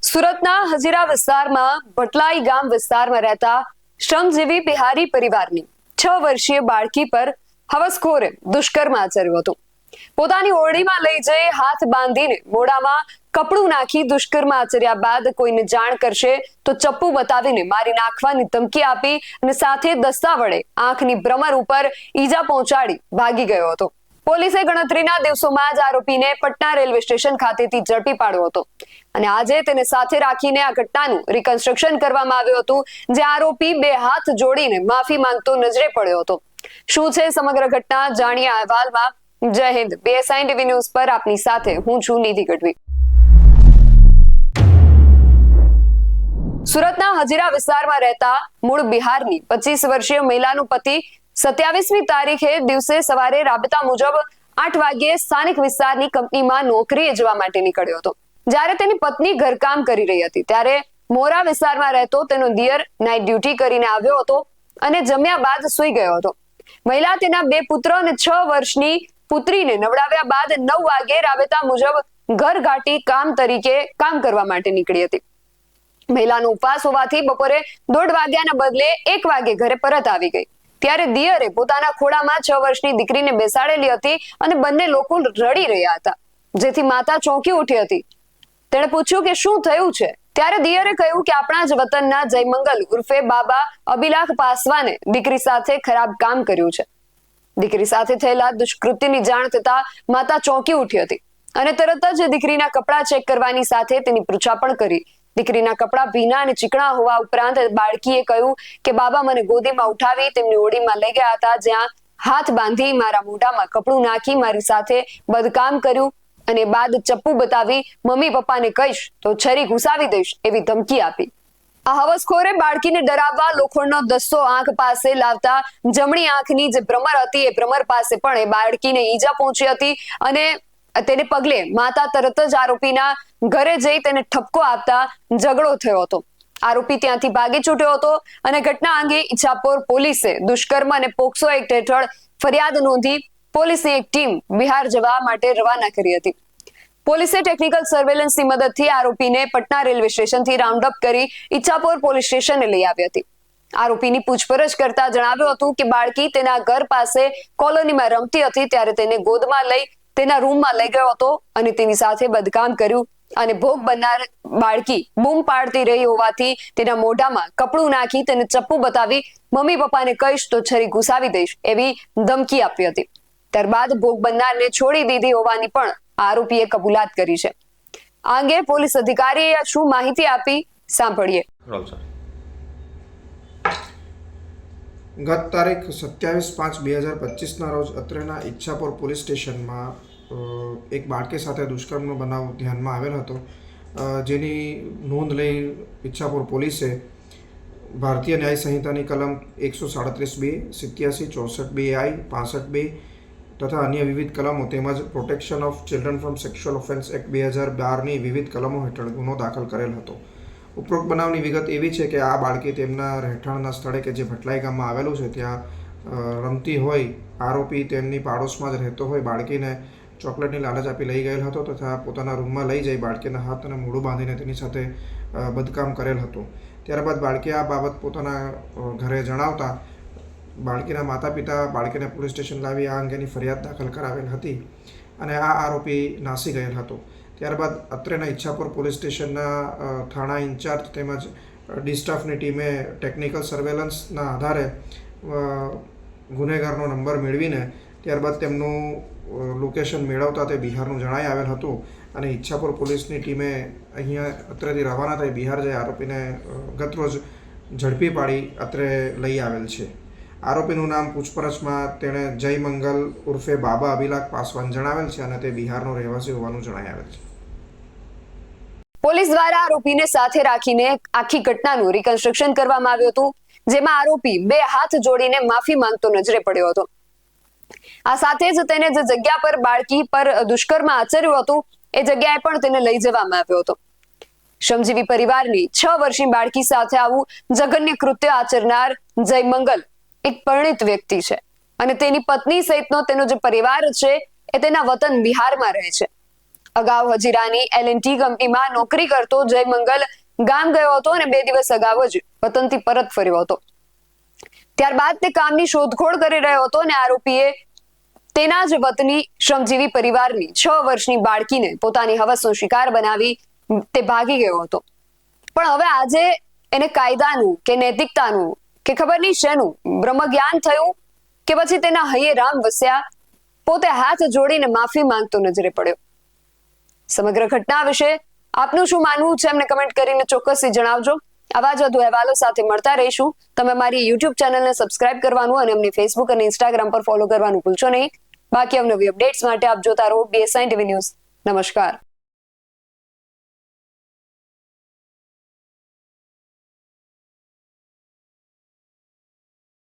સુરતના હજીરા વિસ્તારમાં ભટલાઈ ગામ વિસ્તારમાં રહેતા શ્રમજીવી બિહારી પરિવારની 6 વર્ષીય બાળકી પર હવસખોરે દુષ્કર્મ આચર્યું હતું। પોતાની ઓરડીમાં લઈ જઈ હાથ બાંધીને મોઢામાં કપડું નાખી દુષ્કર્મ આચર્યા બાદ કોઈને જાણ કરશે તો ચપ્પુ બતાવીને મારી નાખવાની ધમકી આપી અને સાથે દસ્તા વડે આંખની ભ્રમર ઉપર ઈજા પહોંચાડી ભાગી ગયો હતો। પોલીસે ગણતરીના દિવસોમાં જ આરોપીને પટના રેલવે સ્ટેશન ખાતેથી ઝડપી પાડ્યો હતો અને આજે તેને સાથે રાખીને આ ઘટનાનું રિકન્સ્ટ્રક્શન કરવામાં આવ્યું હતું, જે આરોપી 2 હાથ જોડીને માફી માંગતો નજરે પડ્યો હતો। શું છે સમગ્ર ઘટના, જાણીએ અહેવાલમાં। જય હિન્દ, BSI TV ન્યૂઝ પર આપની સાથે હું છું નિધિ ગઢવી। સુરતના હજીરા વિસ્તારમાં રહેતા મૂળ બિહારની 25 વર્ષીય મહિલાનો પતિ 27મી તારીખે દિવસે સવારે રાબતા મુજબ 8 વાગ્યે સ્થાનિક વિસ્તારની કંપનીમાં નોકરીએ જવા માટે નીકળ્યો હતો। જ્યારે તેની પત્ની ઘરકામ કરી રહી હતી ત્યારે મોરા વિસ્તારમાં રહેતો તેનો દિયર નાઇટ ડ્યુટી કરીને આવ્યો હતો અને જમ્યા બાદ સૂઈ ગયો હતો। મહિલા તેના 2 પુત્ર અને 6 વર્ષની પુત્રીને નવડાવ્યા બાદ 9 વાગ્યે રાબતા મુજબ ઘર ઘાટી કામ કરવા માટે નીકળી હતી। મહિલાનો ઉપવાસ હોવાથી બપોરે 1:30 વાગ્યાના બદલે 1 વાગે ઘરે પરત આવી ગઈ। ત્યારે દિયરે પોતાના ખોળામાં 6 વર્ષની દીકરીને બેસાડેલી હતી અને બંને લોકો રડી રહ્યા હતા, જેથી માતા ચોંકી ઉઠી હતી। તેણે પૂછ્યું કે શું થયું છે, ત્યારે દિયરે કહ્યું કે આપણા જ વતનના જયમંગલ ઉર્ફે બાબા અબિલાખ પાસવાને દીકરી સાથે ખરાબ કામ કર્યું છે। દીકરી સાથે થયેલા દુષ્કૃત્યની જાણ થતા માતા ચોંકી ઉઠી હતી અને તરત જ દીકરીના કપડાં ચેક કરવાની સાથે તેની પૃચ્છા પણ કરી। દીકરીના કપડાં ભીના અને ચીકણા હોવા ઉપરાંત બાળકીએ કહ્યું કે બાબા મને ગોદીમાં ઉઠાવી તેમની ઓરડીમાં લઈ ગયા હતા, જ્યાં હાથ બાંધી મારા મોઢામાં કપડું નાખી મારી સાથે બદકામ કર્યું અને બાદ ચપ્પુ બતાવી મમ્મી પપ્પાને કહીશ તો છરી ઘુસાવી દઈશ એવી ધમકી આપી। આ હવસખોરે બાળકીને ડરાવવા લોખંડનો દસ્તો આંખ પાસે લાવતા જમણી આંખની જે ભ્રમર હતી એ ભ્રમર પાસે પણ એ બાળકીને ઈજા પહોંચી હતી અને તેને પગલે માતા તરત જ આરોપીના ઘરે જઈ તેને ઠપકો આપતા ઝઘડો થયો હતો। આરોપી ત્યાંથી ભાગી છૂટ્યો હતો અને ઘટના અંગે ઈચ્છાપોર પોલીસે દુષ્કર્મ અને પોક્સો એક્ટ હેઠળ ફરિયાદ નોંધી પોલીસની એક ટીમ બિહાર જવા માટે રવાના કરી હતી। પોલીસે ટેકનિકલ સર્વેલન્સની મદદથી આરોપીને પટના રેલવે સ્ટેશનથી રાઉન્ડ અપ કરી ઈચ્છાપોર પોલીસ સ્ટેશને લઈ આવી હતી। આરોપીની પૂછપરછ કરતા જણાવ્યું હતું કે બાળકી તેના ઘર પાસે કોલોનીમાં રમતી હતી ત્યારે તેને ગોદમાં લઈ તેના રૂમમાં લઈ ગયો હતો અને તેની સાથે બદકામ કર્યું અને ભોગ બનનાર બાળકી બૂમ પાડતી રહી હોવાથી તેના મોઢામાં કપડું નાખી તેને ચપ્પુ બતાવી મમ્મી પપ્પાને કહીશ તો છરી ઘુસાવી દઈશ એવી ધમકી આપી હતી। ત્યારબાદ ભોગ બનનારને છોડી દીધી હોવાની પણ આરોપીએ કબૂલાત કરી છે। આ અંગે પોલીસ અધિકારીએ શું માહિતી આપી સાંભળીએ। ગત તારીખ 27/5/2025ના રોજ અત્રેના ઈચ્છાપોર પોલીસ સ્ટેશનમાં એક બાળકી સાથે દુષ્કર્મનો બનાવ ધ્યાનમાં આવેલ હતો, જેની નોંધ લઈ ઈચ્છાપોર પોલીસે ભારતીય ન્યાય સંહિતાની કલમ 137(2), 87, 64(2)I, 65(2) તથા અન્ય વિવિધ કલમો તેમજ protection of children from sexual offence act 2012ની વિવિધ કલમો હેઠળ ગુનો દાખલ કરેલ હતો। ઉપરોક્ત બનાવની વિગત એવી છે કે આ બાળકી તેમના રહેઠાણના સ્થળે કે જે ભટલાઈ ગામમાં આવેલું છે ત્યાં રમતી હોય, આરોપી તેમની પાડોશમાં જ રહેતો હોય બાળકીને ચોકલેટની લાલચ આપી લઈ ગયેલ હતો તથા પોતાના રૂમમાં લઈ જઈ બાળકીના હાથ અને મોઢું બાંધીને તેની સાથે બદકામ કરેલ હતું। ત્યારબાદ બાળકી આ બાબત પોતાના ઘરે જણાવતા બાળકીના માતા પિતા બાળકીને પોલીસ સ્ટેશન લાવી આ અંગેની ફરિયાદ દાખલ કરાવેલ હતી અને આ આરોપી નાસી ગયેલ હતો। ત્યારબાદ અત્રેના ઈચ્છાપુર પોલીસ સ્ટેશનના થાણા ઇન્ચાર્જ તેમજ ડી સ્ટાફની ટીમે ટેકનિકલ સર્વેલન્સના આધારે ગુનેગારનો નંબર મેળવીને ત્યારબાદ તેમનું લોકેશન મેળવતા તે બિહારનું જણાઈ આવેલ હતું અને ઈચ્છાપુર પોલીસની ટીમે અહીંયા અત્રેથી રવાના થઈ બિહાર જઈ આરોપીને ગતરોજ ઝડપી પાડી અત્રે લઈ આવેલ છે। આરોપીનું નામ પૂછપરછમાં તેણે જયમંગલ ઉર્ફે બાબા અબિલાખ પાસવાન જણાવેલ છે અને તે બિહારનો રહેવાસી હોવાનું જણાઈ આવેલ છે। પોલીસ દ્વારા આરોપીને સાથે રાખીને આખી ઘટનાનું રિકન્સ્ટ્રક્શન કરવામાં આવ્યું હતું, જેમાં આરોપી 2 હાથ જોડીને માફી માંગતો નજરે પડ્યો હતો। આ સાથે જ તેને જે જગ્યા પર બાળકી પર દુષ્કર્મ આચર્યું હતું એ જગ્યાએ પણ તેને લઈ જવામાં આવ્યો હતો। શ્રમજીવી પરિવારની 6 વર્ષની બાળકી સાથે આવું જઘન્ય કૃત્ય આચરનાર જયમંગલ એક પરિણિત વ્યક્તિ છે અને તેની પત્ની સહિતનો તેનો જે પરિવાર છે એ તેના વતન બિહારમાં રહે છે। અગાઉ હજીરાની L&T કંપનીમાં નોકરી કરતો જય મંગલ ગામ ગયો હતો અને 2 દિવસ અગાઉ જ વતનથી પરત ફર્યો હતો. ત્યારબાદ તે કામની શોધખોળ કરી રહ્યો હતો અને આરોપીએ તેના જ વતની શ્રમજીવી પરિવારની 6 વર્ષની બાળકીને પોતાની હવસનો શિકાર બનાવી તે ભાગી ગયો હતો. પણ હવે આજે એને કાયદાનું કે નૈતિકતાનું કે ખબર નહીં શેનું બ્રહ્મજ્ઞાન થયું કે પછી તેના હૈયે રામ વસ્યા, પોતે હાથ જોડીને માફી માંગતો નજરે પડ્યો. સમગ્ર ઘટના વિશે આપનું શું માનવું છે એમને કમેન્ટ કરીને ચોક્કસથી જણાવજો. આવા જ વધુ અહેવાલો સાથે મળતા રહીશું. તમે મારી YouTube ચેનલને સબસ્ક્રાઇબ કરવાનું અને અમને Facebook અને Instagram પર ફોલો કરવાનું ભૂલશો નહીં. બાકી અવનવી અપડેટ્સ માટે આપ જોતા રહો BSI TV ન્યૂઝ. નમસ્કાર.